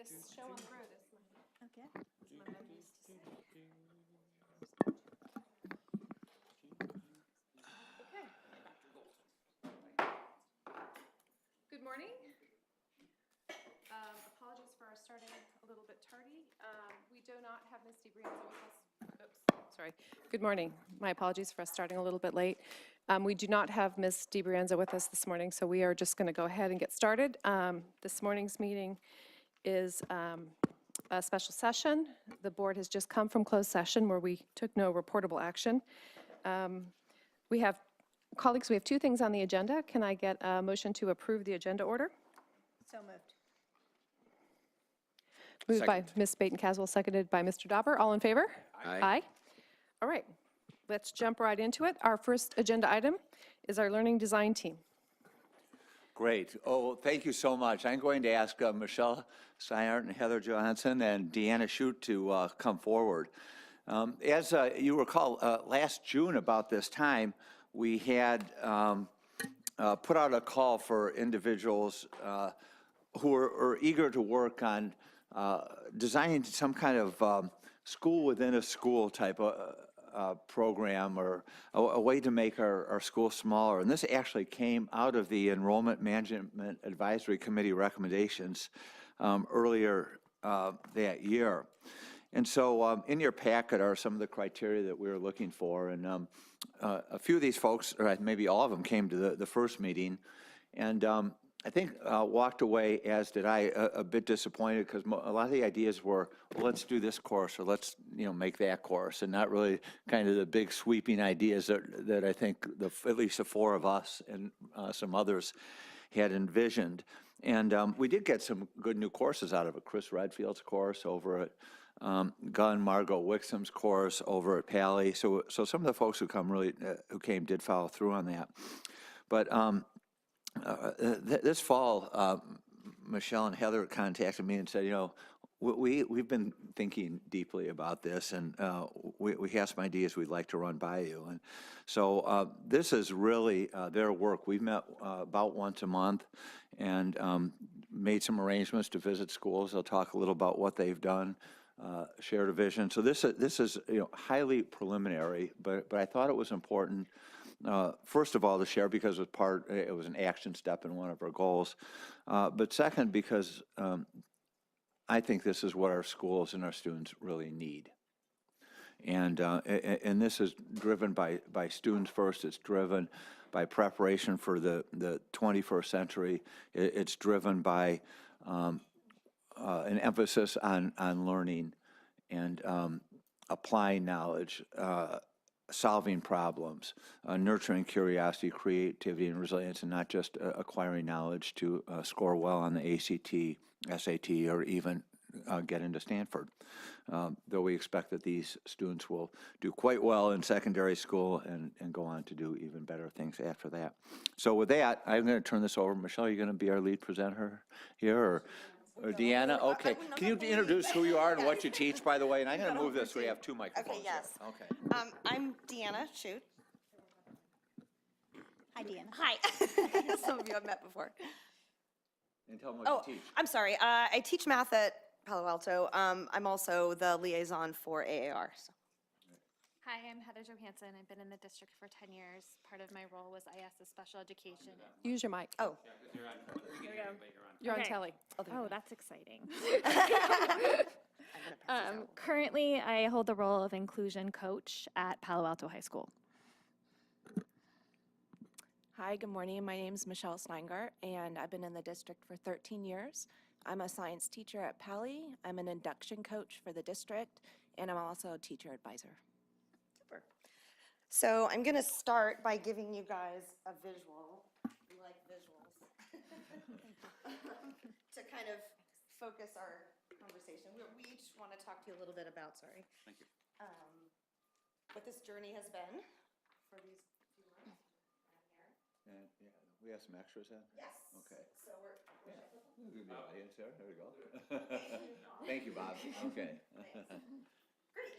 this show on the road is Okay. my mother used to say. Okay. Good morning. Apologies for our starting a little bit tardy. We do not have Ms. DiBrianza with us. Oops, sorry. Good morning. My apologies for us starting a little bit late. We do not have Ms. DiBrianza with us this morning, so we are just going to go ahead and get started. This morning's meeting is a special session. The board has just come from closed session where we took no reportable action. We have, colleagues, we have two things on the agenda. Can I get a motion to approve the agenda order? So moved. Moved by Ms. Baton-Caswell, seconded by Mr. Dauber. All in favor? Aye. All right, let's jump right into it. Our first agenda item is our learning design team. Great. Oh, thank you so much. I'm going to ask Michelle Steinhardt and Heather Johansson and Deanna Shute to come forward. As you recall, last June about this time, we had put out a call for individuals who are eager to work on designing some kind of school within a school type of program or a way to make our school smaller. And this actually came out of the Enrollment Management Advisory Committee recommendations earlier that year. And so in your packet are some of the criteria that we were looking for. And a few of these folks, or maybe all of them, came to the first meeting. And I think walked away, as did I, a bit disappointed because a lot of the ideas were, well, let's do this course or let's make that course, and not really kind of the big sweeping ideas that I think at least the four of us and some others had envisioned. And we did get some good new courses out of it. Chris Redfield's course over at Gunn, Margot Wixom's course over at Pally. So some of the folks who came did follow through on that. But this fall, Michelle and Heather contacted me and said, we've been thinking deeply about this, and we have some ideas we'd like to run by you. And so this is really their work. We've met about once a month and made some arrangements to visit schools. They'll talk a little about what they've done, shared a vision. So this is highly preliminary, but I thought it was important. First of all, to share because it was an action step in one of our goals. But second, because I think this is what our schools and our students really need. And this is driven by students first. It's driven by preparation for the 21st century. It's driven by an emphasis on learning and applying knowledge, solving problems, nurturing curiosity, creativity, and resilience, and not just acquiring knowledge to score well on the ACT, SAT, or even get into Stanford. Though we expect that these students will do quite well in secondary school and go on to do even better things after that. So with that, I'm going to turn this over. Michelle, you're going to be our lead presenter here, or Deanna? Okay. Can you introduce who you are and what you teach, by the way? And I'm going to move this so we have two microphones. Okay, yes. Here. Okay. I'm Deanna Shute. Hi, Deanna. Hi. Some of you I've met before. And tell them what you teach. I'm sorry. I teach math at Palo Alto. I'm also the liaison for AAR. So. Hi, I'm Heather Johansson. I've been in the district for 10 years. Part of my role was IS's special education. Use your mic. Oh. You're on Okay. telly. Oh, that's exciting. Currently, I hold the role of inclusion coach at Palo Alto High School. Hi, good morning. My name is Michelle Steingart, and I've been in the district for 13 years. I'm a science teacher at Pally. I'm an induction coach for the district, and I'm also a teacher advisor. Super. So I'm going to start by giving you guys a visual. We like visuals. To kind of focus our conversation. We each want to talk to you a little bit about, Thank you. what this journey has been for these few months. And, yeah, we have some extras then? Yes. Okay. So we're We'll give you the audience there. There we go. Thank you, Bob. Okay. great.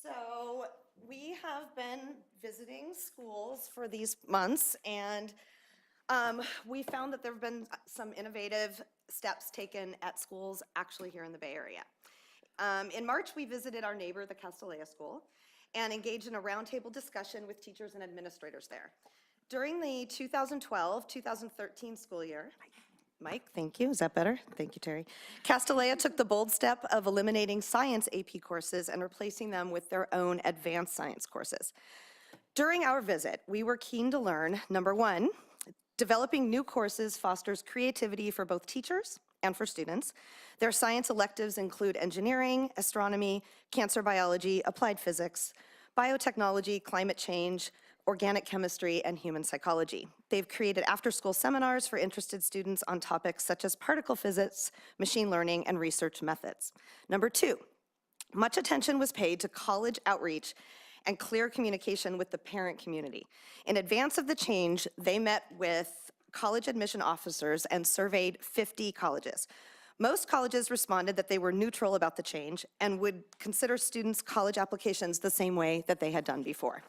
So we have been visiting schools for these months, and We found that there have been some innovative steps taken at schools actually here in the Bay Area. In March, we visited our neighbor, the Castellea School, and engaged in a roundtable discussion with teachers and administrators there. During the 2012-2013 school year, Mike, thank you. Is that better? Thank you, Terry. Castellea took the bold step of eliminating science AP courses and replacing them with their own advanced science courses. During our visit, we were keen to learn, number one, developing new courses fosters creativity for both teachers and for students. Their science electives include engineering, astronomy, cancer biology, applied physics, biotechnology, climate change, organic chemistry, and human psychology. They've created after-school seminars for interested students on topics such as particle physics, machine learning, and research methods. Number two, much attention was paid to college outreach and clear communication with the parent community. In advance of the change, they met with college admission officers and surveyed 50 colleges. Most colleges responded that they were neutral about the change and would consider students' college applications the same way that they had done before.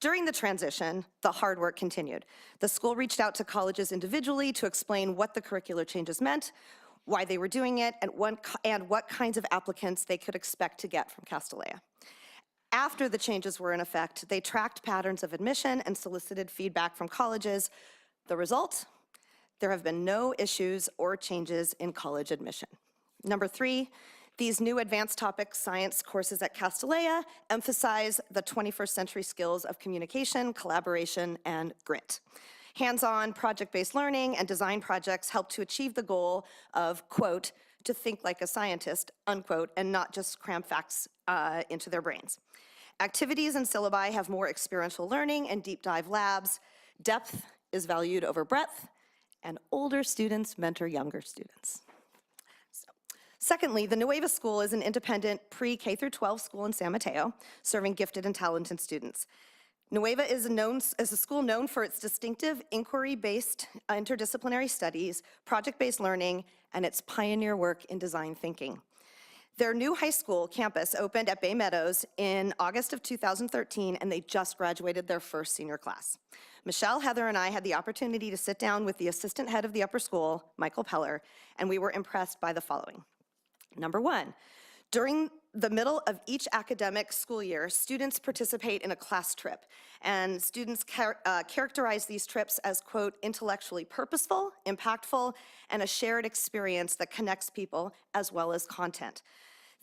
During the transition, the hard work continued. The school reached out to colleges individually to explain what the curricular changes meant, why they were doing it, and what kinds of applicants they could expect to get from Castellea. After the changes were in effect, they tracked patterns of admission and solicited feedback from colleges. The result? There have been no issues or changes in college admission. Number three, these new advanced topic science courses at Castellea emphasize the 21st century skills of communication, collaboration, and grit. Hands-on, project-based learning and design projects help to achieve the goal of, quote, to think like a scientist, unquote, and not just cram facts into their brains. Activities and syllabi have more experiential learning and deep dive labs. Depth is valued over breadth, and older students mentor younger students. Secondly, the Nueva School is an independent pre-K through 12 school in San Mateo, serving gifted and talented students. Nueva is a school known for its distinctive inquiry-based interdisciplinary studies, project-based learning, and its pioneer work in design thinking. Their new high school campus opened at Bay Meadows in August of 2013, and they just graduated their first senior class. Michelle, Heather, and I had the opportunity to sit down with the assistant head of the upper school, Michael Peller, and we were impressed by the following. Number one, during the middle of each academic school year, students participate in a class trip, and students characterize these trips as, quote, intellectually purposeful, impactful, and a shared experience that connects people as well as content.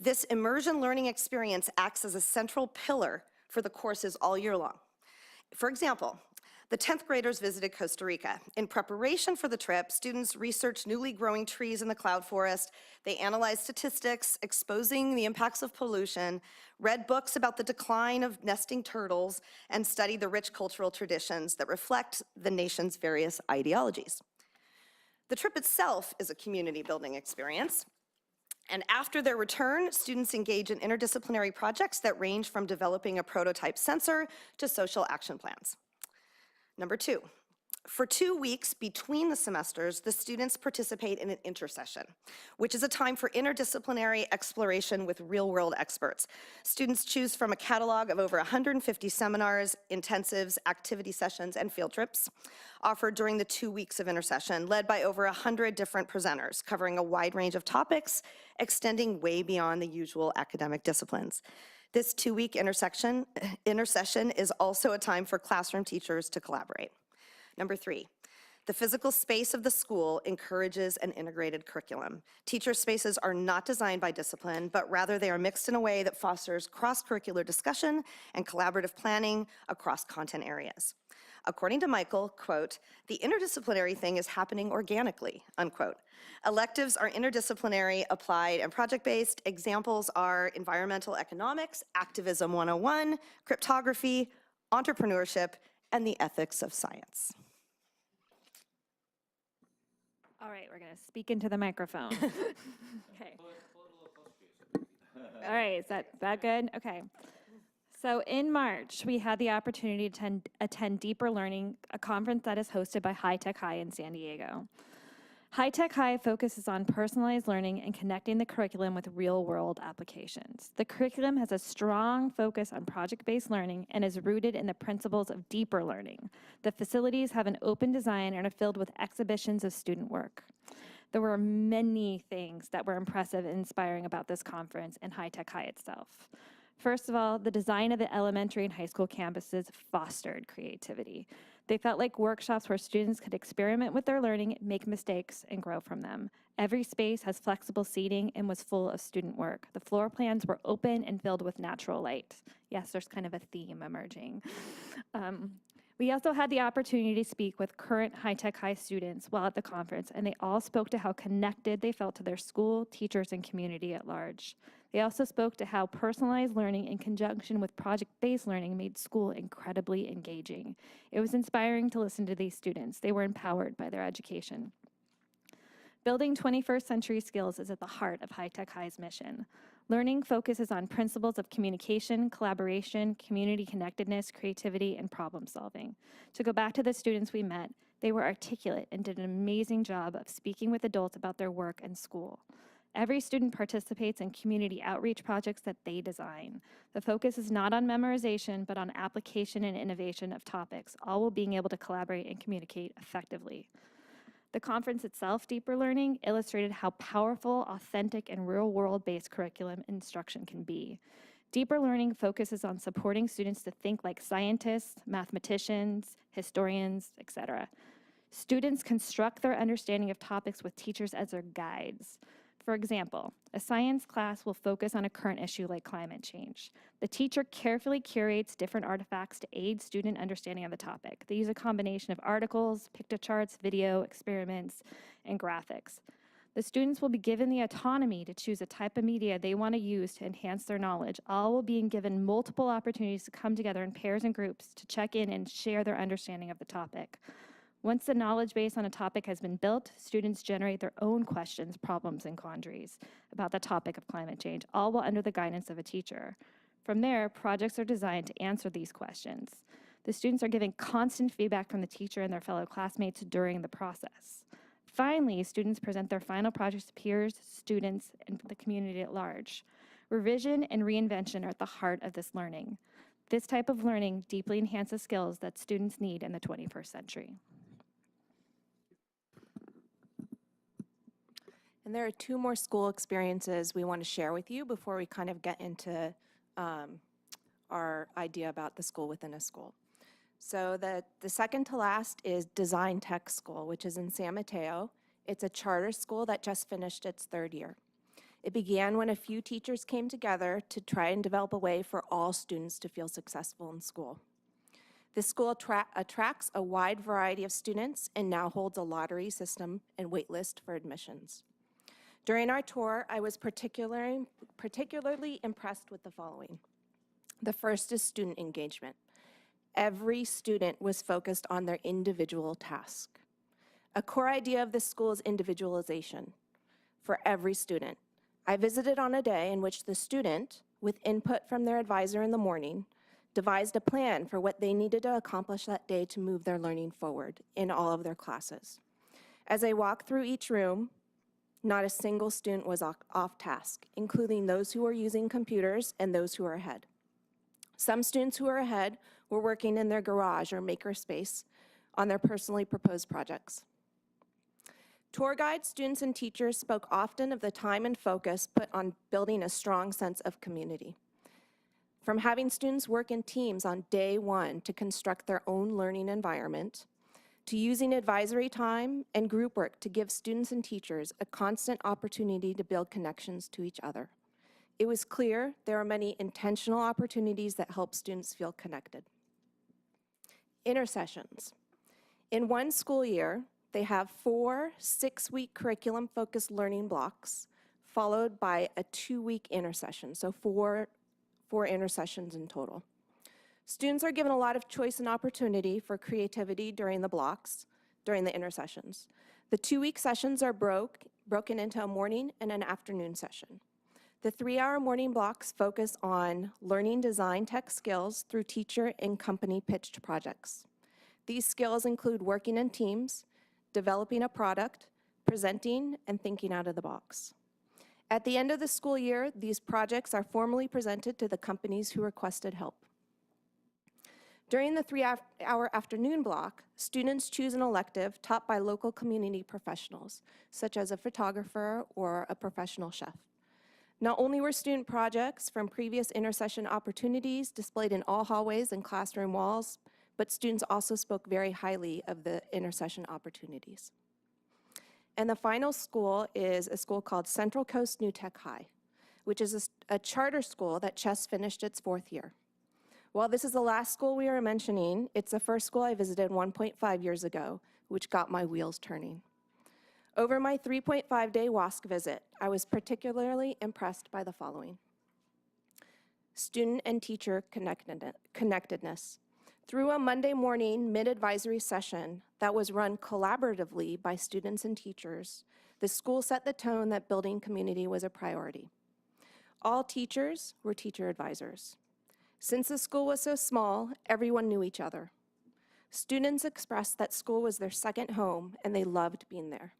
This immersion learning experience acts as a central pillar for the courses all year long. For example, the 10th graders visited Costa Rica. In preparation for the trip, students researched newly growing trees in the cloud forest. They analyzed statistics exposing the impacts of pollution, read books about the decline of nesting turtles, and studied the rich cultural traditions that reflect the nation's various ideologies. The trip itself is a community building experience. And after their return, students engage in interdisciplinary projects that range from developing a prototype sensor to social action plans. Number two, for 2 weeks between the semesters, the students participate in an intersession, which is a time for interdisciplinary exploration with real-world experts. Students choose from a catalog of over 150 seminars, intensives, activity sessions, and field trips offered during the 2 weeks of intersession, led by over 100 different presenters, covering a wide range of topics, extending way beyond the usual academic disciplines. This 2-week intersession is also a time for classroom teachers to collaborate. Number three, the physical space of the school encourages an integrated curriculum. Teacher spaces are not designed by discipline, but rather they are mixed in a way that fosters cross-curricular discussion and collaborative planning across content areas. According to Michael, quote, the interdisciplinary thing is happening organically, unquote. Electives are interdisciplinary, applied, and project-based. Examples are environmental economics, activism 101, cryptography, entrepreneurship, and the ethics of science. All right, we're going to speak into the microphone. Okay. All right, is that good? Okay. So in March, we had the opportunity to attend Deeper Learning, a conference that is hosted by High Tech High in San Diego. High Tech High focuses on personalized learning and connecting the curriculum with real-world applications. The curriculum has a strong focus on project-based learning and is rooted in the principles of deeper learning. The facilities have an open design and are filled with exhibitions of student work. There were many things that were impressive and inspiring about this conference and High Tech High itself. First of all, the design of the elementary and high school campuses fostered creativity. They felt like workshops where students could experiment with their learning, make mistakes, and grow from them. Every space has flexible seating and was full of student work. The floor plans were open and filled with natural light. Yes, there's kind of a theme emerging. We also had the opportunity to speak with current High Tech High students while at the conference, and they all spoke to how connected they felt to their school, teachers, and community at large. They also spoke to how personalized learning in conjunction with project-based learning made school incredibly engaging. It was inspiring to listen to these students. They were empowered by their education. Building 21st century skills is at the heart of High Tech High's mission. Learning focuses on principles of communication, collaboration, community connectedness, creativity, and problem solving. To go back to the students we met, they were articulate and did an amazing job of speaking with adults about their work and school. Every student participates in community outreach projects that they design. The focus is not on memorization, but on application and innovation of topics, all while being able to collaborate and communicate effectively. The conference itself, Deeper Learning, illustrated how powerful, authentic, and real-world-based curriculum instruction can be. Deeper Learning focuses on supporting students to think like scientists, mathematicians, historians, etc. Students construct their understanding of topics with teachers as their guides. For example, a science class will focus on a current issue like climate change. The teacher carefully curates different artifacts to aid student understanding of the topic. They use a combination of articles, pictocharts, video, experiments, and graphics. The students will be given the autonomy to choose a type of media they want to use to enhance their knowledge, all while being given multiple opportunities to come together in pairs and groups to check in and share their understanding of the topic. Once the knowledge base on a topic has been built, students generate their own questions, problems, and quandaries about the topic of climate change, all while under the guidance of a teacher. From there, projects are designed to answer these questions. The students are given constant feedback from the teacher and their fellow classmates during the process. Finally, students present their final projects to peers, students, and the community at large. Revision and reinvention are at the heart of this learning. This type of learning deeply enhances skills that students need in the 21st century. And there are two more school experiences we want to share with you before we kind of get into our idea about the school within a school. So the second to last is Design Tech School, which is in San Mateo. It's a charter school that just finished its third year. It began when a few teachers came together to try and develop a way for all students to feel successful in school. This school attracts a wide variety of students and now holds a lottery system and wait list for admissions. During our tour, I was particularly impressed with the following. The first is student engagement. Every student was focused on their individual task. A core idea of this school is individualization for every student. I visited on a day in which the student, with input from their advisor in the morning, devised a plan for what they needed to accomplish that day to move their learning forward in all of their classes. As I walked through each room, not a single student was off task, including those who were using computers and those who were ahead. Some students who were ahead were working in their garage or makerspace on their personally proposed projects. Tour guides, students, and teachers spoke often of the time and focus put on building a strong sense of community. From having students work in teams on day one to construct their own learning environment, to using advisory time and group work to give students and teachers a constant opportunity to build connections to each other. It was clear there are many intentional opportunities that help students feel connected. Intersessions. In one school year, they have 4 6-week curriculum-focused learning blocks, followed by a 2-week intersession, so four intersessions in total. Students are given a lot of choice and opportunity for creativity during the blocks, during the intersessions. The 2-week sessions are broken into a morning and an afternoon session. The 3-hour morning blocks focus on learning design tech skills through teacher and company pitched projects. These skills include working in teams, developing a product, presenting, and thinking out of the box. At the end of the school year, these projects are formally presented to the companies who requested help. During the 3-hour afternoon block, students choose an elective taught by local community professionals, such as a photographer or a professional chef. Not only were student projects from previous intercession opportunities displayed in all hallways and classroom walls, but students also spoke very highly of the intercession opportunities. And the final school is a school called Central Coast New Tech High, which is a charter school that just finished its 4th year. While this is the last school we are mentioning, it's the first school I visited 1.5 years ago, which got my wheels turning. Over my 3.5-day WASC visit, I was particularly impressed by the following. Student and teacher connectedness. Through a Monday morning mid-advisory session that was run collaboratively by students and teachers, the school set the tone that building community was a priority. All teachers were teacher advisors. Since the school was so small, everyone knew each other. Students expressed that school was their second home and they loved being there.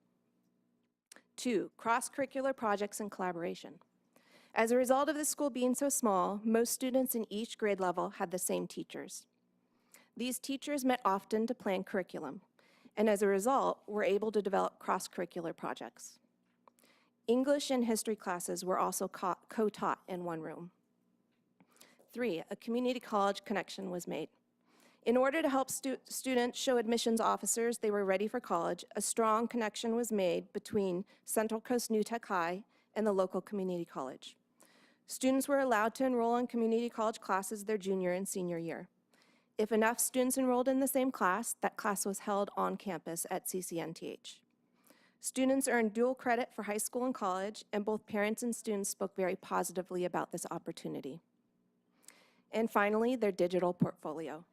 2, cross-curricular projects and collaboration. As a result of the school being so small, most students in each grade level had the same teachers. These teachers met often to plan curriculum, and as a result, were able to develop cross-curricular projects. English and history classes were also co-taught in one room. 3, a community college connection was made. In order to help students show admissions officers they were ready for college, a strong connection was made between Central Coast New Tech High and the local community college. Students were allowed to enroll in community college classes their junior and senior year. If enough students enrolled in the same class, that class was held on campus at CCNTH. Students earned dual credit for high school and college, and both parents and students spoke very positively about this opportunity. And finally, their digital portfolio.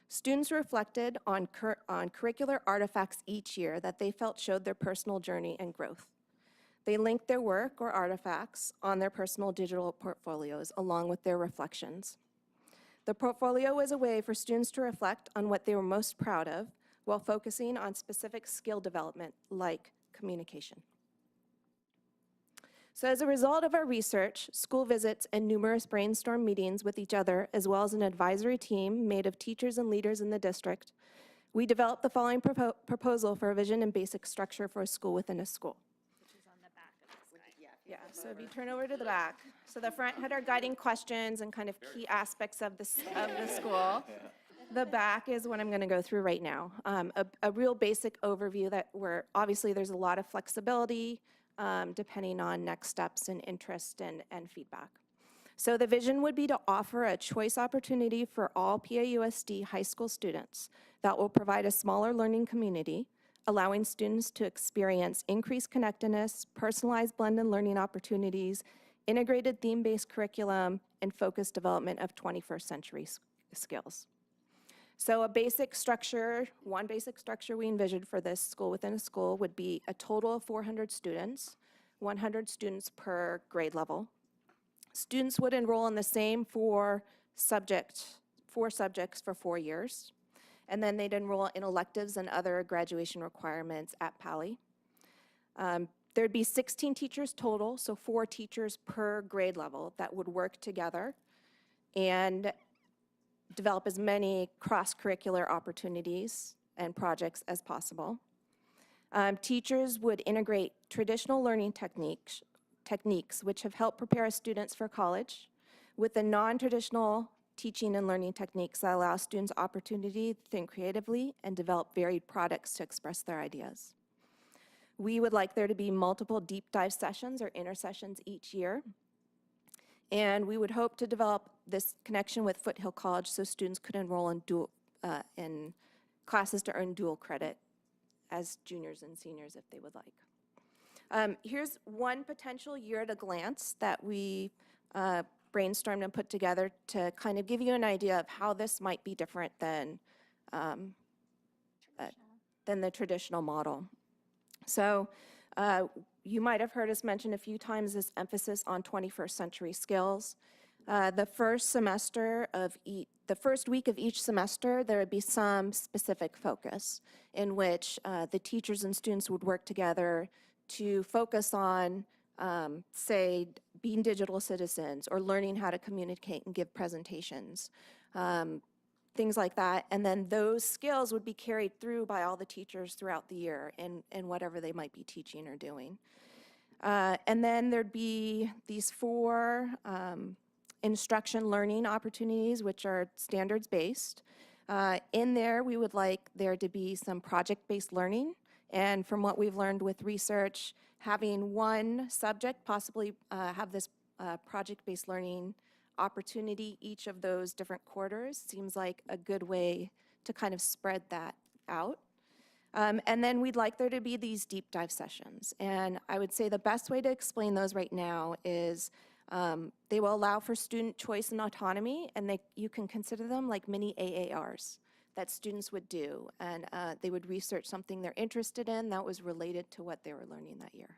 Students reflected on curricular artifacts each year that they felt showed their personal journey and growth. They linked their work or artifacts on their personal digital portfolios along with their reflections. The portfolio was a way for students to reflect on what they were most proud of while focusing on specific skill development like communication. So as a result of our research, school visits, and numerous brainstorm meetings with each other, as well as an advisory team made of teachers and leaders in the district, we developed the following proposal for a vision and basic structure for a school within a school. Yeah, so if you turn over to the back. So the front had our guiding questions and kind of key aspects of the school. The back is what I'm going to go through right now. A real basic overview that where obviously there's a lot of flexibility depending on next steps and interest and feedback. So the vision would be to offer a choice opportunity for all PAUSD high school students that will provide a smaller learning community, allowing students to experience increased connectedness, personalized blended learning opportunities, integrated theme-based curriculum, and focused development of 21st century skills. So a basic structure, one basic structure we envisioned for this school within a school would be a total of 400 students, 100 students per grade level. Students would enroll in the same four subjects for 4 years, and then they'd enroll in electives and other graduation requirements at PALI. There'd be 16 teachers total, so 4 teachers per grade level that would work together and develop as many cross-curricular opportunities and projects as possible. Teachers would integrate traditional learning techniques which have helped prepare students for college with the non-traditional teaching and learning techniques that allow students opportunity to think creatively and develop varied products to express their ideas. We would like there to be multiple deep dive sessions or intersessions each year. And we would hope to develop this connection with Foothill College so students could enroll in classes to earn dual credit as juniors and seniors if they would like. Here's one potential year at a glance that we brainstormed and put together to kind of give you an idea of how this might be different than the traditional model. So you might have heard us mention a few times this emphasis on 21st century skills. The first week of each semester, there would be some specific focus in which the teachers and students would work together to focus on, say, being digital citizens or learning how to communicate and give presentations, things like that. And then those skills would be carried through by all the teachers throughout the year in whatever they might be teaching or doing. And then there'd be these 4 instruction learning opportunities, which are standards-based. In there, we would like there to be some project-based learning. And from what we've learned with research, having one subject possibly have this project-based learning opportunity each of those different quarters seems like a good way to kind of spread that out. And then we'd like there to be these deep dive sessions. And I would say the best way to explain those right now is they will allow for student choice and autonomy, and you can consider them like mini AARs that students would do. And they would research something they're interested in that was related to what they were learning that year.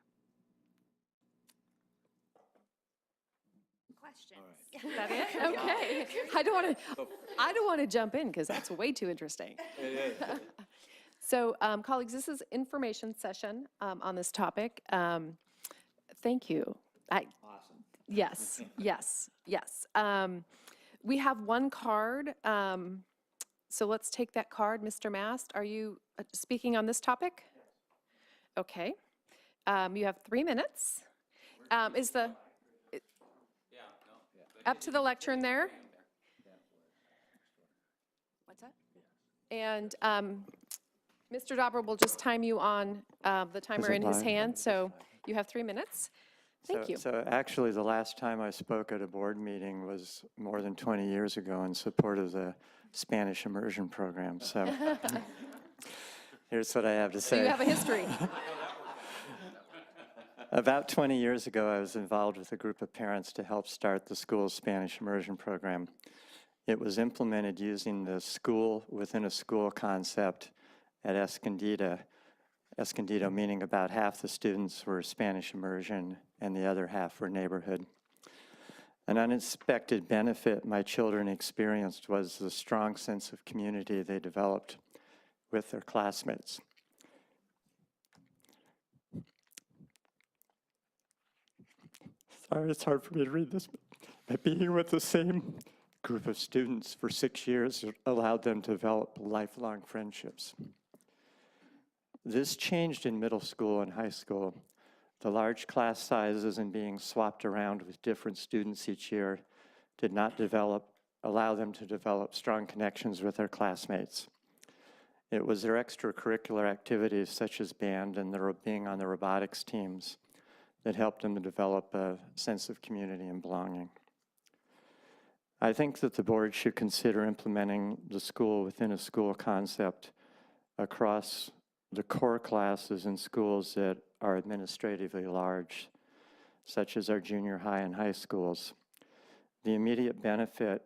Questions? Is that it? Okay. I don't want to jump in because that's way too interesting. So, colleagues, this is information session on this topic. Thank you. Awesome. Yes, yes, yes. We have one card, so let's take that card. Mr. Mast, are you speaking on this topic? Okay. You have 3 minutes. Is the, up to the lectern there? What's that? And Mr. Dauber will just time you on the timer it in his live? hand, so you have 3 minutes. Thank you. So actually, the last time I spoke at a board meeting was more than 20 years ago in support of the Spanish immersion program. So here's what I have to So you say. have a history. About 20 years ago, I was involved with a group of parents to help start the school's Spanish immersion program. It was implemented using the school within a school concept at Escondido, meaning about half the students were Spanish immersion and the other half were neighborhood. An unexpected benefit my children experienced was the strong sense of community they developed with their classmates. Sorry, it's hard for me to read this, but being with the same group of students for 6 years allowed them to develop lifelong friendships. This changed in middle school and high school. The large class sizes and being swapped around with different students each year did not allow them to develop strong connections with their classmates. It was their extracurricular activities such as band and being on the robotics teams that helped them to develop a sense of community and belonging. I think that the board should consider implementing the school within a school concept across the core classes in schools that are administratively large, such as our junior high and high schools. The immediate benefit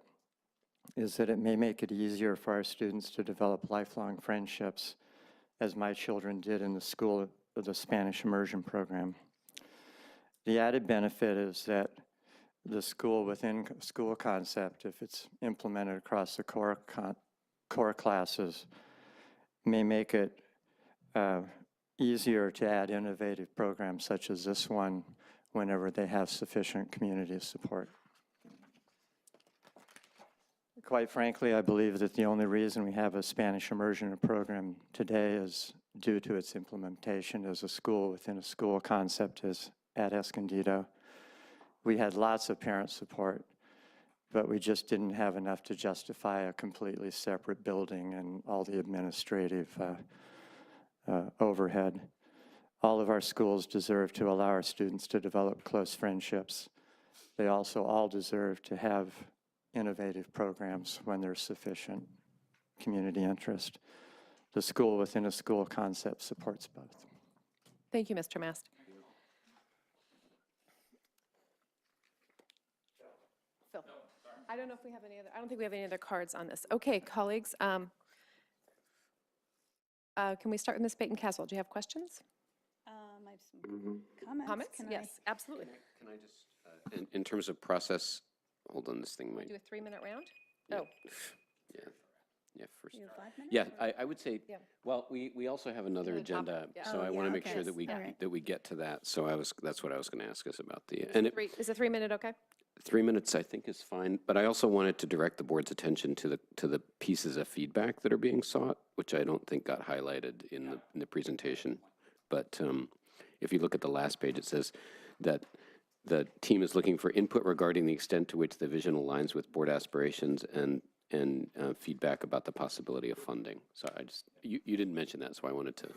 is that it may make it easier for our students to develop lifelong friendships, as my children did in the school of the Spanish immersion program. The added benefit is that the school within school concept, if it's implemented across the core classes, may make it easier to add innovative programs such as this one whenever they have sufficient community support. Quite frankly, I believe that the only reason we have a Spanish immersion program today is due to its implementation as a school within a school concept at Escondido. We had lots of parent support, but we just didn't have enough to justify a completely separate building and all the administrative overhead. All of our schools deserve to allow our students to develop close friendships. They also all deserve to have innovative programs when there's sufficient community interest. The school within a school concept supports both. Thank you, Mr. Mast. Phil, I don't know if we have any other, I don't think we have any other cards on this. Okay, colleagues, can we start with Ms. Baton-Caswell? Do you have questions? I have some comments. Comments? Can I- Yes, absolutely. Can I just, in terms of process, hold on, this thing might, Do a 3-minute round? Yeah. Oh, yeah, first. You have 5 minutes? Yeah, I would say, Yeah. well, we also have another Another topic, agenda, yeah. so Oh, I want yeah, to make sure okay. that we, All right. that we get to that. So that's what I was going to ask us about and is a 3-minute okay? 3 minutes, I think, is fine, but I also wanted to direct the board's attention to the pieces of feedback that are being sought, which I don't think got highlighted in the presentation. But if you look at the last page, it says that the team is looking for input regarding the extent to which the vision aligns with board aspirations and feedback about the possibility of funding. So you didn't mention that, so I wanted to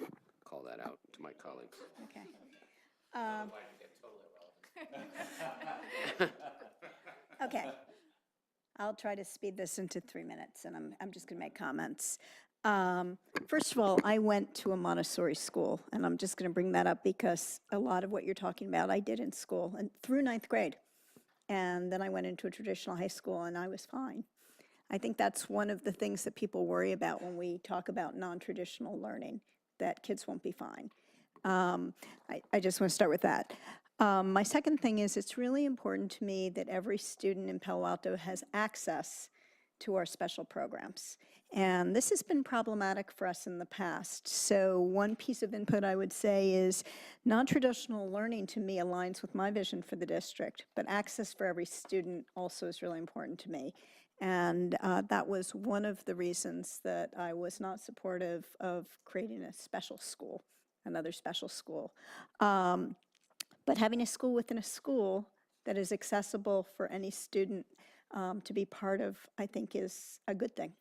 call that out to my colleagues. Okay. Okay. I'll try to speed this into 3 minutes, and I'm just going to make comments. First of all, I went to a Montessori school, and I'm just going to bring that up because a lot of what you're talking about I did in school and through 9th grade. And then I went into a traditional high school, and I was fine. I think that's one of the things that people worry about when we talk about non-traditional learning, that kids won't be fine. I just want to start with that. My second thing is it's really important to me that every student in Palo Alto has access to our special programs. And this has been problematic for us in the past. So one piece of input I would say is non-traditional learning to me aligns with my vision for the district, but access for every student also is really important to me. And that was one of the reasons that I was not supportive of creating a special school, another special school. But having a school within a school that is accessible for any student to be part of, I think, is a good thing.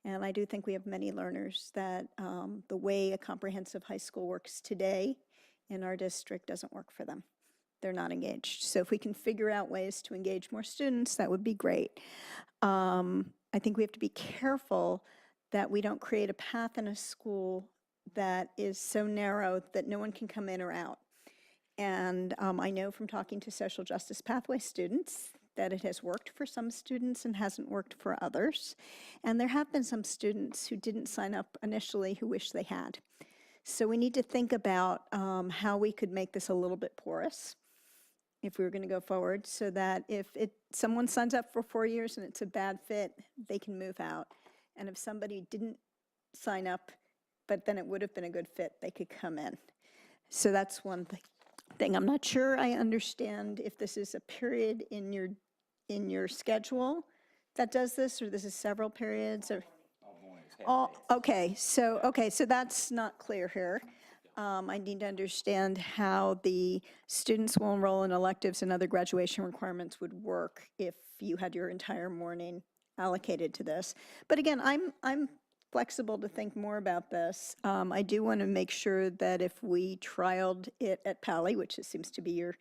And I do think we have many learners that the way a comprehensive high school works today in our district doesn't work for them. They're not engaged. So if we can figure out ways to engage more students, that would be great. I think we have to be careful that we don't create a path in a school that is so narrow that no one can come in or out. And I know from talking to social justice pathway students that it has worked for some students and hasn't worked for others. And there have been some students who didn't sign up initially who wish they had. So we need to think about how we could make this a little bit porous if we were going to go forward, so that if someone signs up for 4 years and it's a bad fit, they can move out. And if somebody didn't sign up, but then it would have been a good fit, they could come in. So that's one thing. I'm not sure I understand if this is a period in your schedule that does this, or this is several periods, or okay, so that's not clear here. I need to understand how the students will enroll in electives and other graduation requirements would work if you had your entire morning allocated to this. But again, I'm flexible to think more about this. I do want to make sure that if we trialed it at Pali, which it seems to be your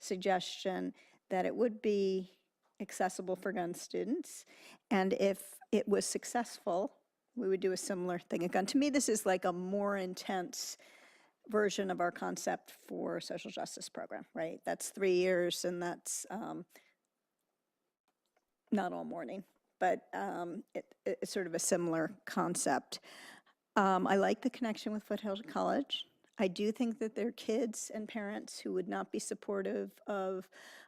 suggestion, that it would be accessible for gun students. And if it was successful, we would do a similar thing again. To me, this is like a more intense version of our concept for social justice program, right? That's 3 years, and that's not all morning, but it's sort of a similar concept. I like the connection with Foothill College. I do think that there are kids and parents who would not be supportive of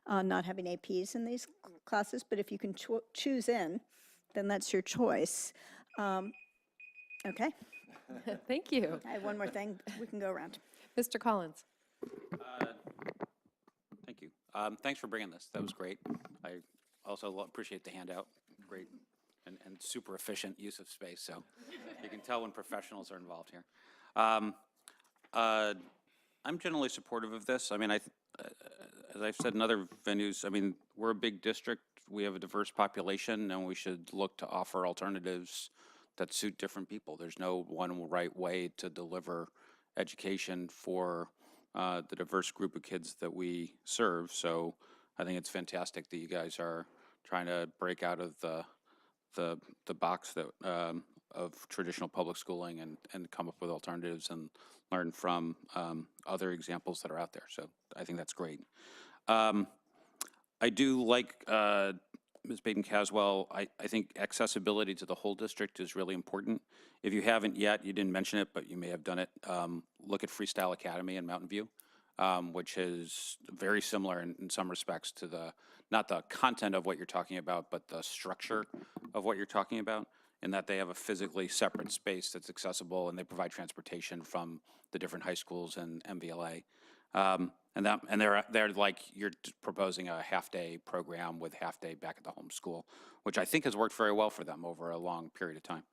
not having APs in these classes, but if you can choose in, then that's your choice. Okay. Thank you. I have one more thing. We can go around. Mr. Collins. Thank you. Thanks for bringing this. That was great. I also appreciate the handout. Great and super efficient use of space. So you can tell when professionals are involved here. I'm generally supportive of this. I mean, as I've said in other venues, I mean, we're a big district. We have a diverse population, and we should look to offer alternatives that suit different people. There's no one right way to deliver education for the diverse group of kids that we serve. So I think it's fantastic that you guys are trying to break out of the box that of traditional public schooling and come up with alternatives and learn from other examples that are out there. So I think that's great. I do like Ms. Baden-Caswell. I think accessibility to the whole district is really important. If you haven't yet, you didn't mention it, but you may have done it. Look at Freestyle Academy in Mountain View. which is very similar in some respects to not the content of what you're talking about, but the structure of what you're talking about, in that they have a physically separate space that's accessible, and they provide transportation from the different high schools and MVLA. And they're like, you're proposing a half-day program with half-day back at the home school, which I think has worked very well for them over a long period of time.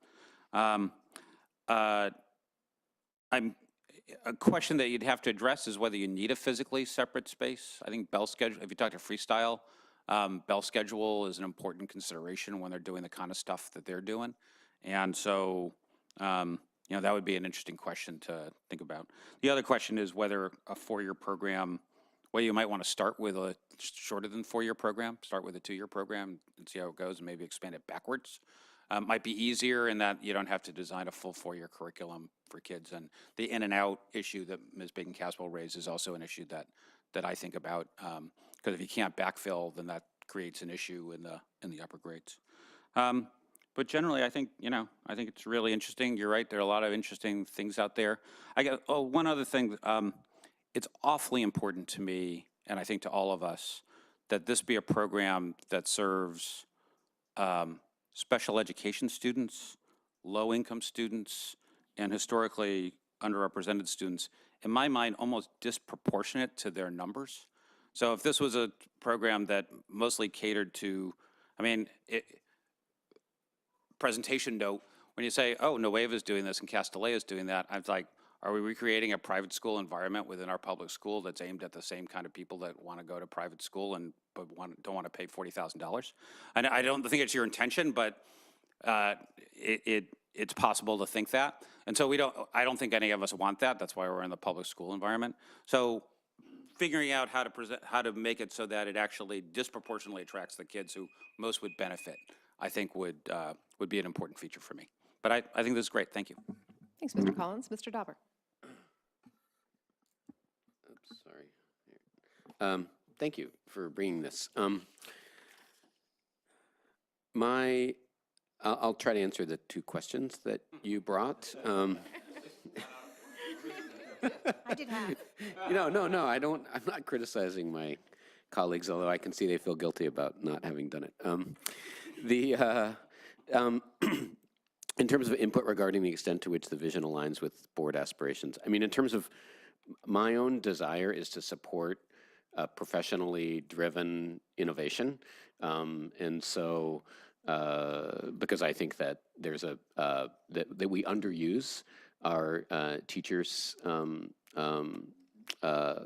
A question that you'd have to address is whether you need a physically separate space. I think bell schedule, if you talk to Freestyle, bell schedule is an important consideration when they're doing the kind of stuff that they're doing. And so, you know, that would be an interesting question to think about. The other question is whether a 4-year program, well, you might want to start with a shorter than 4-year program, start with a 2-year program and see how it goes, and maybe expand it backwards. Might be easier in that you don't have to design a full 4-year curriculum for kids. And the in and out issue that Ms. Bacon-Caswell raised is also an issue that I think about, because if you can't backfill, then that creates an issue in the upper grades. But generally, I think it's really interesting. You're right, there are a lot of interesting things out there. One other thing, it's awfully important to me, and I think to all of us, that this be a program that serves special education students, low-income students, and historically underrepresented students, in my mind, almost disproportionate to their numbers. So if this was a program that mostly catered to, presentation note, when you say, oh, Nueva is doing this and Castellet is doing that, I'm like, are we recreating a private school environment within our public school that's aimed at the same kind of people that want to go to private school but don't want to pay $40,000? And I don't think it's your intention, but it's possible to think that. And so I don't think any of us want that. That's why we're in the public school environment. So figuring out how to make it so that it actually disproportionately attracts the kids who most would benefit, I think would be an important feature for me. But I think this is great. Thank you. Thanks, Mr. Collins. Mr. Dauber. Oops, sorry. Thank you for bringing this. I'll try to answer the 2 questions that you brought. I did half. No, I don't. I'm not criticizing my colleagues, although I can see they feel guilty about not having done it. In terms of input regarding the extent to which the vision aligns with board aspirations, in terms of my own desire is to support professionally driven innovation, and so because I think that there's that we underuse our teachers'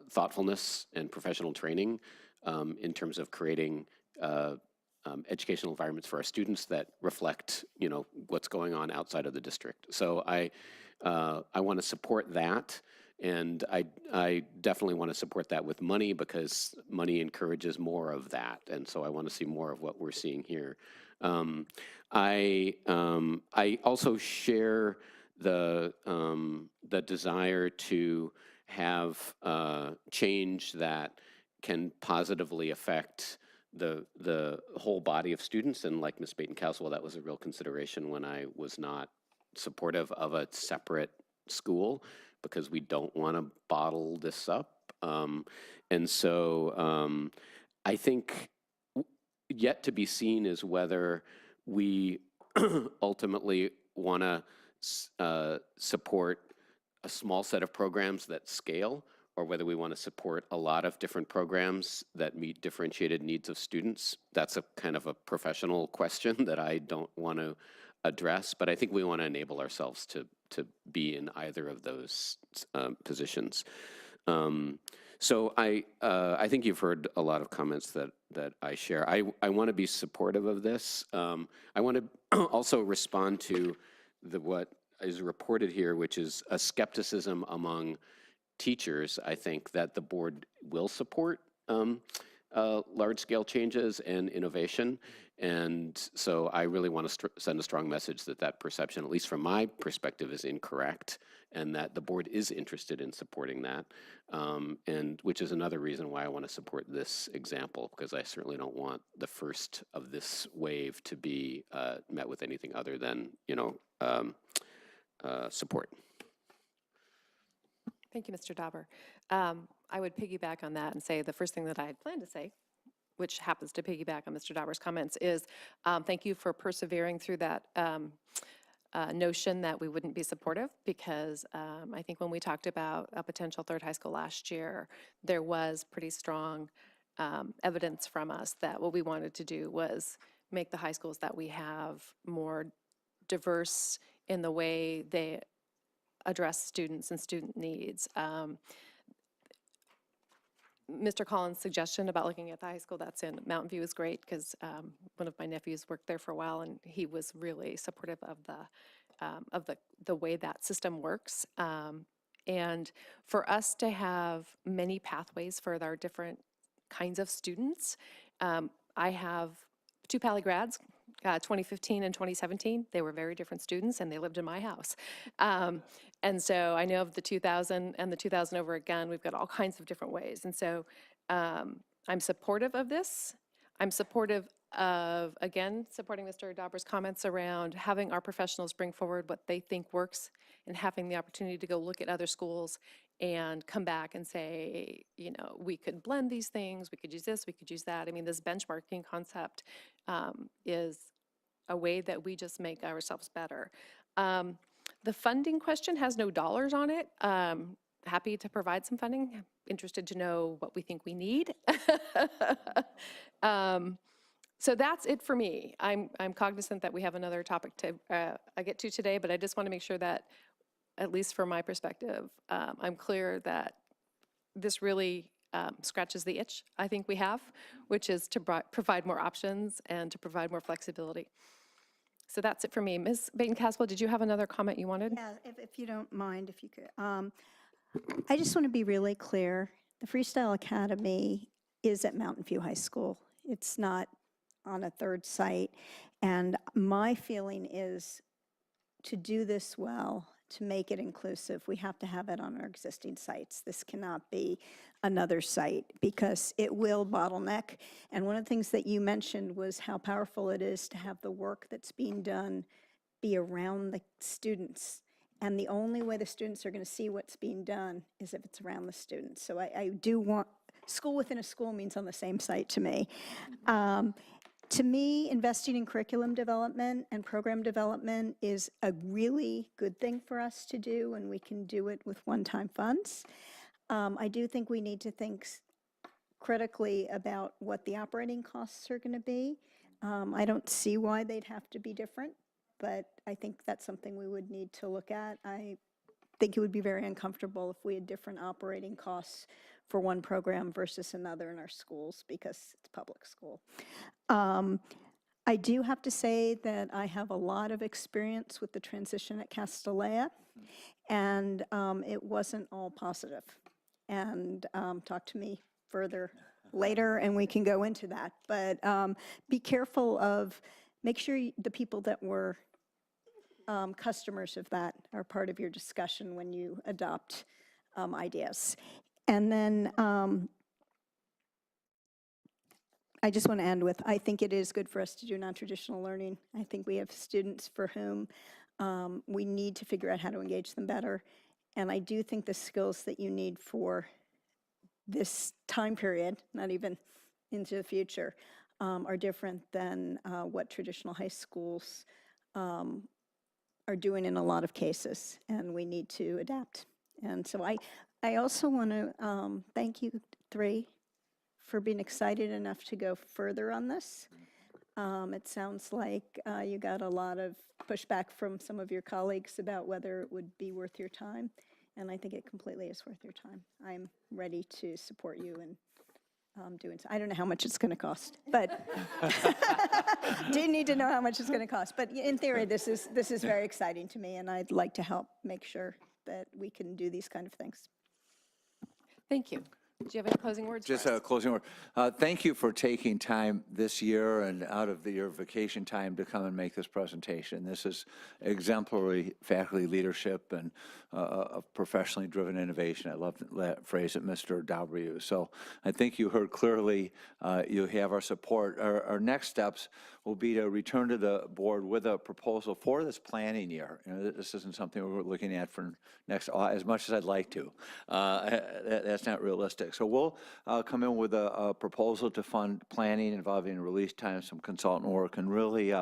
thoughtfulness and professional training in terms of creating educational environments for our students that reflect, what's going on outside of the district. So I want to support that, and I definitely want to support that with money, because money encourages more of that, and so I want to see more of what we're seeing here. I also share the desire to have change that can positively affect the whole body of students, and like Ms. Bacon-Caswell, that was a real consideration when I was not supportive of a separate school, because we don't want to bottle this up. And so I think yet to be seen is whether we ultimately want to support a small set of programs that scale, or whether we want to support a lot of different programs that meet differentiated needs of students. That's a kind of a professional question that I don't want to address, but I think we want to enable ourselves to be in either of those positions. So I think you've heard a lot of comments that I share. I want to be supportive of this. I want to also respond to what is reported here, which is a skepticism among teachers, I think, that the board will support large-scale changes and innovation. And so I really want to send a strong message that that perception, at least from my perspective, is incorrect, and that the board is interested in supporting that, and which is another reason why I want to support this example, because I certainly don't want the first of this wave to be met with anything other than, support. Thank you, Mr. Dauber. I would piggyback on that and say the first thing that I had planned to say, which happens to piggyback on Mr. Dauber's comments, is thank you for persevering through that notion that we wouldn't be supportive, because I think when we talked about a potential third high school last year, there was pretty strong evidence from us that what we wanted to do was make the high schools that we have more diverse in the way they address students and student needs. Mr. Collins' suggestion about looking at the high school that's in Mountain View is great, because one of my nephews worked there for a while, and he was really supportive of the way that system works. And for us to have many pathways for our different kinds of students, I have 2 Pali grads, 2015 and 2017. They were very different students, and they lived in my house. And so I know of the 2000 and the 2000 over again, we've got all kinds of different ways. And so I'm supportive of this. I'm supportive of, again, supporting Mr. Dauber's comments around having our professionals bring forward what they think works, and having the opportunity to go look at other schools and come back and say, you know, we could blend these things, we could use this, we could use that. I mean, this benchmarking concept is a way that we just make ourselves better. The funding question has no dollars on it. Happy to provide some funding. Interested to know what we think we need. So that's it for me. I'm cognizant that we have another topic to get to today, but I just want to make sure that, at least from my perspective, I'm clear that this really scratches the itch I think we have, which is to provide more options and to provide more flexibility. So that's it for me. Ms. Baton-Caswell, did you have another comment you wanted? Yeah, if you don't mind, if you could. I just want to be really clear. The Freestyle Academy is at Mountain View High School. It's not on a third site. And my feeling is, to do this well, to make it inclusive, we have to have it on our existing sites. This cannot be another site, because it will bottleneck. And one of the things that you mentioned was how powerful it is to have the work that's being done be around the students. And the only way the students are going to see what's being done is if it's around the students. So I do want, school within a school means on the same site to me. To me, investing in curriculum development and program development is a really good thing for us to do, and we can do it with one-time funds. I do think we need to think critically about what the operating costs are going to be. I don't see why they'd have to be different, but I think that's something we would need to look at. I think it would be very uncomfortable if we had different operating costs for one program versus another in our schools, because it's public school. I do have to say that I have a lot of experience with the transition at Castellea, and it wasn't all positive. And talk to me further later, and we can go into that. But be careful of, make sure the people that were customers of that are part of your discussion when you adopt ideas. And then I just want to end with, I think it is good for us to do non-traditional learning. I think we have students for whom we need to figure out how to engage them better. And I do think the skills that you need for this time period, not even into the future, are different than what traditional high schools are doing in a lot of cases, and we need to adapt. And so I also want to thank you three for being excited enough to go further on this. It sounds like you got a lot of pushback from some of your colleagues about whether it would be worth your time, and I think it completely is worth your time. I'm ready to support you in doing so. I don't know how much it's going to cost, but do need to know how much it's going to cost. But in theory, this is very exciting to me, and I'd like to help make sure that we can do these kind of things. Thank you. Do you have any closing words for Just us? a closing word. Thank you for taking time this year and out of your vacation time to come and make this presentation. This is exemplary faculty leadership and professionally driven innovation. I love that phrase that Mr. Dauber used. So I think you heard clearly you have our support. Our next steps will be to return to the board with a proposal for this planning year. You know, this isn't something we're looking at for next, as much as I'd like to. That's not realistic. So we'll come in with a proposal to fund planning involving release time, some consultant work, and really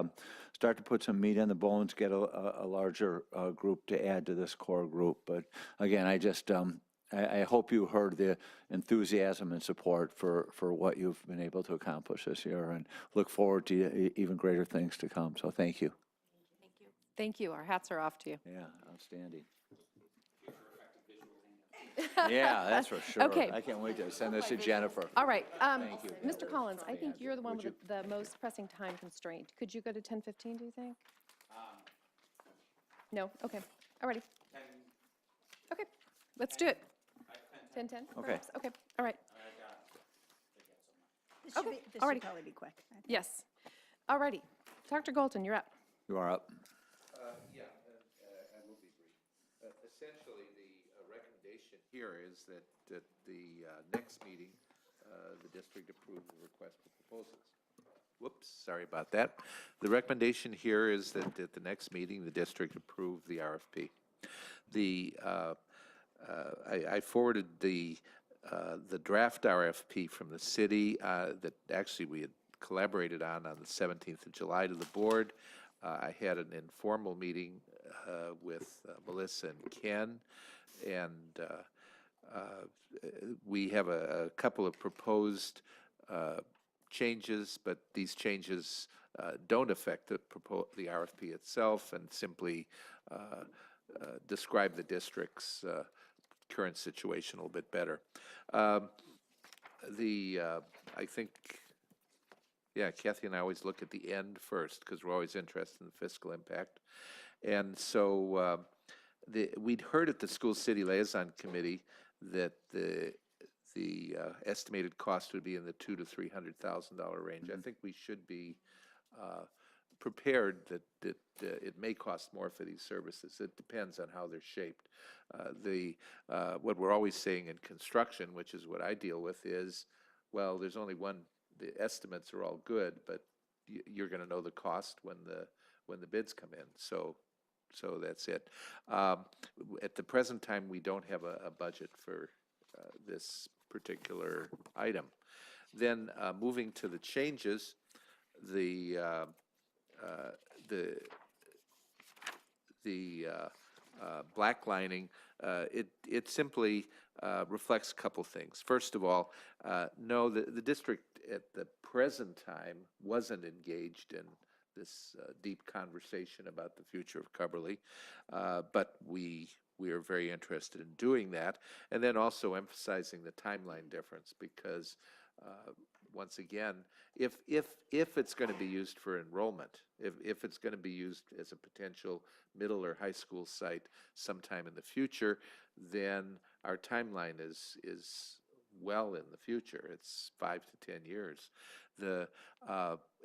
start to put some meat on the bones, get a larger group to add to this core group. But again, I hope you heard the enthusiasm and support for what you've been able to accomplish this year, and look forward to even greater things to come. So thank you. Thank you. Our hats are off to you. Yeah, outstanding. Yeah, that's for sure. Okay. I can't wait to send this to Jennifer. All right. Thank you. Mr. Collins, I think you're the one Would with the most pressing time constraint. Could you go to 10:15, do you think? No? Okay. All righty. Okay, let's do it. 10:10? Okay. perhaps? Okay, all right. This should Okay, be- this alrighty. should probably be quick. Yes. All righty. Dr. Golton, you're up. You are up. Yeah, I will be brief. Essentially, the recommendation here is that the next meeting, the district approve the request for proposals. Whoops, sorry about that. The recommendation here is that at the next meeting, the district approve the RFP. I forwarded the draft RFP from the city that actually we had collaborated on the 17th of July to the board. I had an informal meeting with Melissa and Ken, and we have a couple of proposed changes, but these changes don't affect the RFP itself, and simply describe the district's current situation a little bit better. I think, yeah, Kathy and I always look at the end first because we're always interested in the fiscal impact. And so we'd heard at the School City Liaison Committee that the estimated cost would be in the $200,000 to $300,000 range. I think we should be prepared that it may cost more for these services. It depends on how they're shaped. What we're always saying in construction, which is what I deal with, is, well, there's only one. The estimates are all good, but you're going to know the cost when the bids come in. So that's it. At the present time, we don't have a budget for this particular item. Then moving to the changes, the blacklining, it simply reflects a couple things. First of all, no, the district at the present time wasn't engaged in this deep conversation about the future of Cubberley, but we are very interested in doing that, and then also emphasizing the timeline difference, because once again, if it's going to be used for enrollment, if it's going to be used as a potential middle or high school site sometime in the future, then our timeline is well in the future. It's 5 to 10 years. At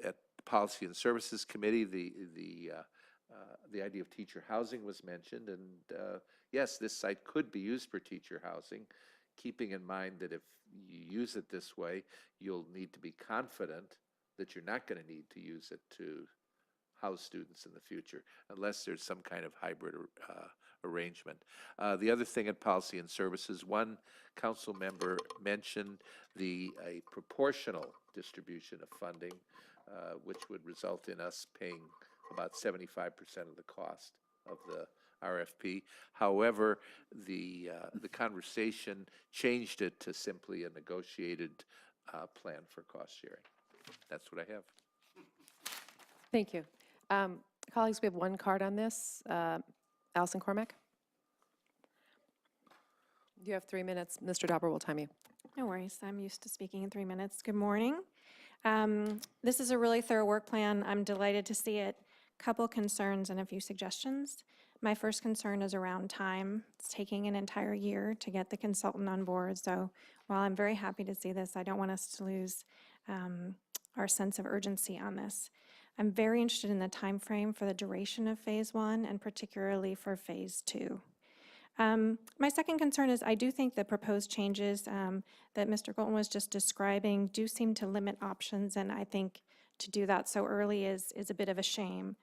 the Policy and Services Committee, the idea of teacher housing was mentioned, and yes, this site could be used for teacher housing, keeping in mind that if you use it this way, you'll need to be confident that you're not going to need to use it to house students in the future, unless there's some kind of hybrid arrangement. The other thing at Policy and Services, one council member mentioned a proportional distribution of funding, which would result in us paying about 75% of the cost of the RFP. However, the conversation changed it to simply a negotiated plan for cost sharing. That's what I have. Thank you. Colleagues, we have one card on this. Allison Cormack? You have 3 minutes. Mr. Dauber will time you. No worries. I'm used to speaking in 3 minutes. Good morning. This is a really thorough work plan. I'm delighted to see it. Couple concerns and a few suggestions. My first concern is around time. It's taking an entire year to get the consultant on board. So while I'm very happy to see this, I don't want us to lose our sense of urgency on this. I'm very interested in the time frame for the duration of Phase 1 and particularly for Phase 2. My second concern is I do think the proposed changes that Mr. Golton was just describing do seem to limit options, and I think to do that so early is a bit of a shame,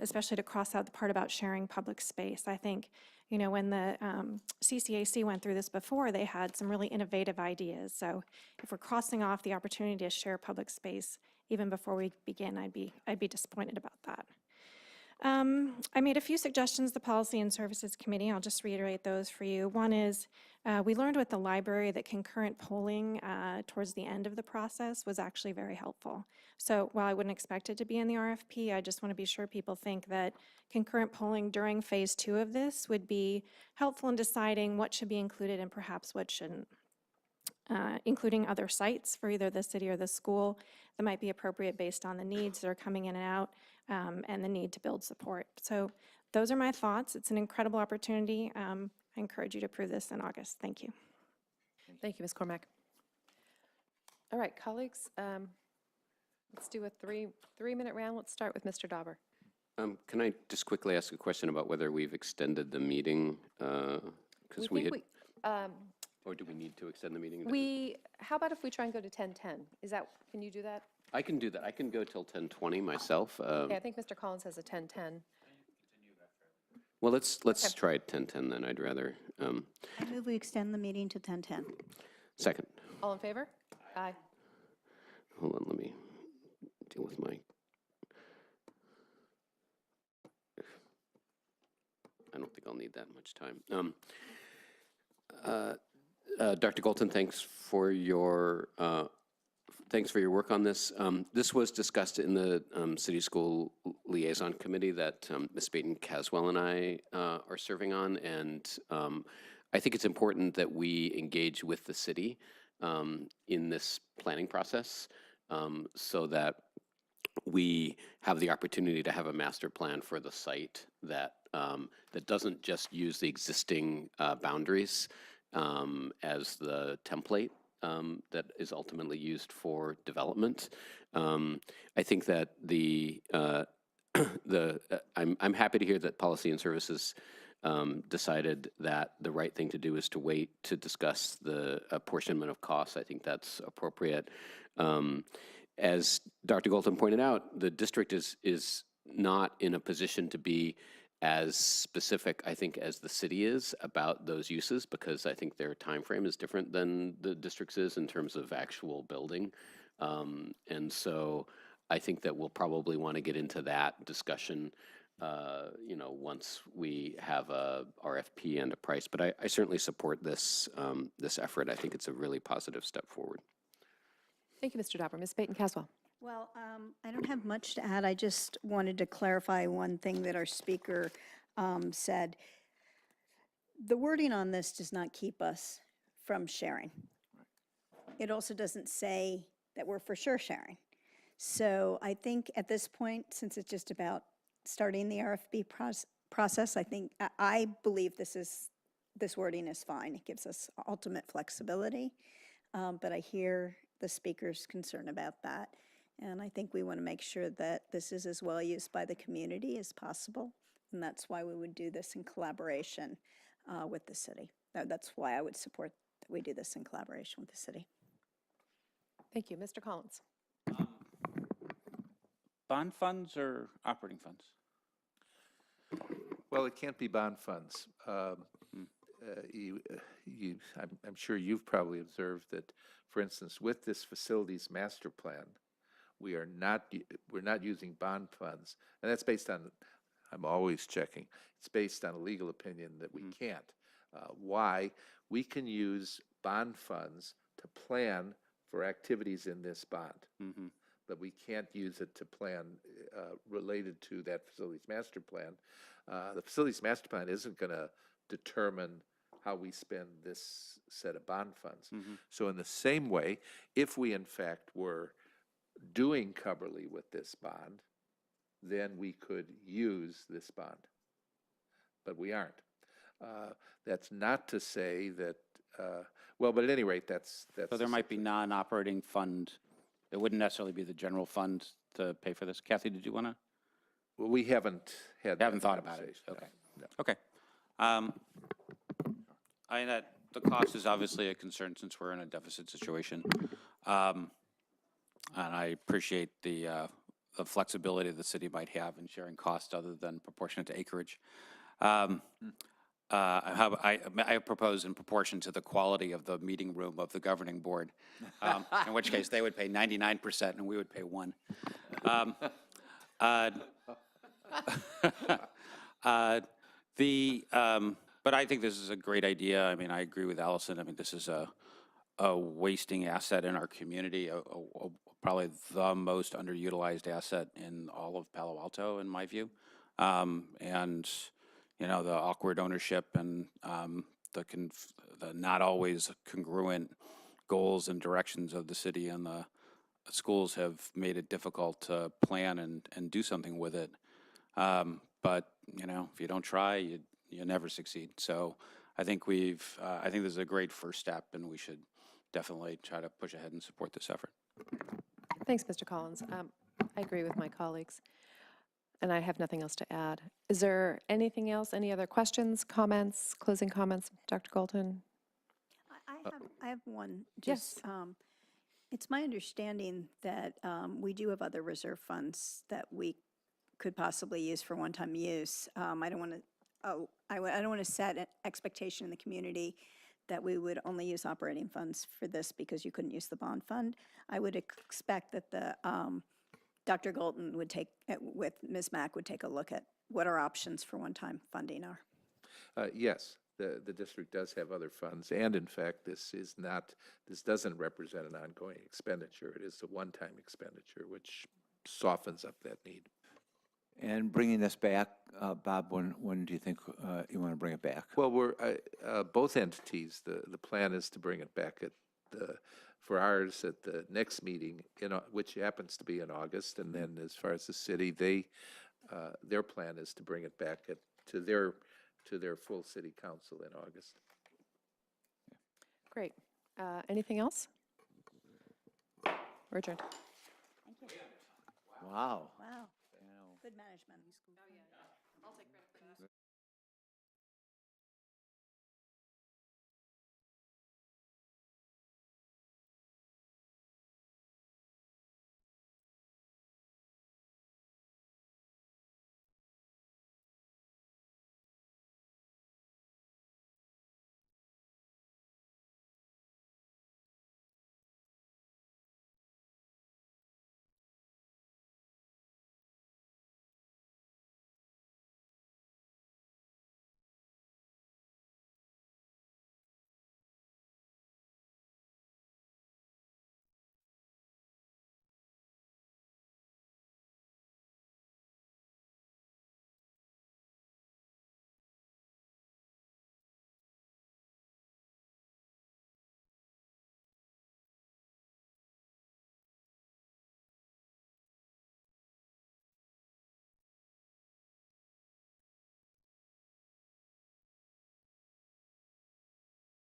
especially to cross out the part about sharing public space. I think, you know, when the CCAC went through this before, they had some really innovative ideas. So if we're crossing off the opportunity to share public space even before we begin, I'd be disappointed about that. I made a few suggestions to the Policy and Services Committee. I'll just reiterate those for you. One is we learned with the library that concurrent polling towards the end of the process was actually very helpful. So while I wouldn't expect it to be in the RFP, I just want to be sure people think that concurrent polling during Phase 2 of this would be helpful in deciding what should be included and perhaps what shouldn't. Including other sites for either the city or the school that might be appropriate based on the needs that are coming in and out and the need to build support. So those are my thoughts. It's an incredible opportunity. I encourage you to approve this in August. Thank you. Thank you, Ms. Cormack. All right, colleagues, let's do a three-minute round. Let's start with Mr. Dauber. Can I just quickly ask a question about whether we've extended the meeting? Because we had, or do we need to extend the meeting? How about if we try and go to 10:10? Can you do that? I can do that. I can go till 10:20 myself. Okay, I think Mr. Collins has a 10:10. Well, let's try 10:10 then. I'd rather. I move we extend the meeting to 10:10. Second. All in favor? Aye. Hold on, let me deal with my. I don't think I'll need that much time. Dr. Golton, thanks for your work on this. This was discussed in the City School Liaison Committee that Ms. Baton-Caswell and I are serving on, and I think it's important that we engage with the city in this planning process so that we have the opportunity to have a master plan for the site that doesn't just use the existing boundaries as the template that is ultimately used for development. I think that I'm happy to hear that Policy and Services decided that the right thing to do is to wait to discuss the apportionment of costs. I think that's appropriate. As Dr. Golton pointed out, the district is not in a position to be as specific, I think, as the city is about those uses, because I think their time frame is different than the district's is in terms of actual building. And so I think that we'll probably want to get into that discussion once we have a RFP and a price. But I certainly support this effort. I think it's a really positive step forward. Thank you, Mr. Dauber. Ms. Baton-Caswell. Well, I don't have much to add. I just wanted to clarify one thing that our speaker said. The wording on this does not keep us from sharing. It also doesn't say that we're for sure sharing. So I think at this point, since it's just about starting the RFP process, I believe this wording is fine. It gives us ultimate flexibility, but I hear the speaker's concern about that. And I think we want to make sure that this is as well used by the community as possible. And that's why we would do this in collaboration with the city. That's why I would support that we do this in collaboration with the city. Thank you. Mr. Collins. Bond funds or operating funds? Well, it can't be bond funds. I'm sure you've probably observed that, for instance, with this facilities master plan, we're not using bond funds, and that's based on, I'm always checking, it's based on a legal opinion that we can't. Why? We can use bond funds to plan for activities in this bond, but we can't use it to plan related to that facilities master plan. The facilities master plan isn't going to determine how we spend this set of bond funds. So in the same way, if we in fact were doing Coverly with this bond, then we could use this bond. but we aren't. That's not to say that, well, but at any rate, that's. So the there might be non-operating fund, it wouldn't necessarily be the general fund to pay for this. Kathy, did you want to? Well, we haven't had. that Haven't thought about it, conversation, no, okay. no. Okay. I mean, the cost is obviously a concern since we're in a deficit situation. And I appreciate the flexibility the city might have in sharing costs other than proportionate to acreage. I propose in proportion to the quality of the meeting room of the governing board, in which case they would pay 99% and we would pay 1%. But I think this is a great idea. I mean, I agree with Allison. I mean, this is a wasting asset in our community, probably the most underutilized asset in all of Palo Alto, in my view. And, you know, the awkward ownership and the not always congruent goals and directions of the city and the schools have made it difficult to plan and do something with it. But, you know, if you don't try, you never succeed. So I think I think this is a great first step, and we should definitely try to push ahead and support this effort. Thanks, Mr. Collins. I agree with my colleagues, and I have nothing else to add. Is there anything else, any other questions, comments, closing comments, Dr. Galton? I have one. Yes. Just, it's my understanding that we do have other reserve funds that we could possibly use for one-time use. I don't want to. I don't want to set an expectation in the community that we would only use operating funds for this because you couldn't use the bond fund. I would expect that the Dr. Galton would take, with Ms. Mack, would take a look at what our options for one-time funding are. Yes, the district does have other funds, and in fact, this doesn't represent an ongoing expenditure. It is a one-time expenditure, which softens up that need. And bringing this back, Bob, when do you think you want to bring it back? Well, we're, both entities, the plan is to bring it back for ours at the next meeting, which happens to be in August, and then as far as the city, their plan is to bring it back to their full city council in August. Great. Anything else? We're adjourned. Thank you. Wow. Wow. Good management.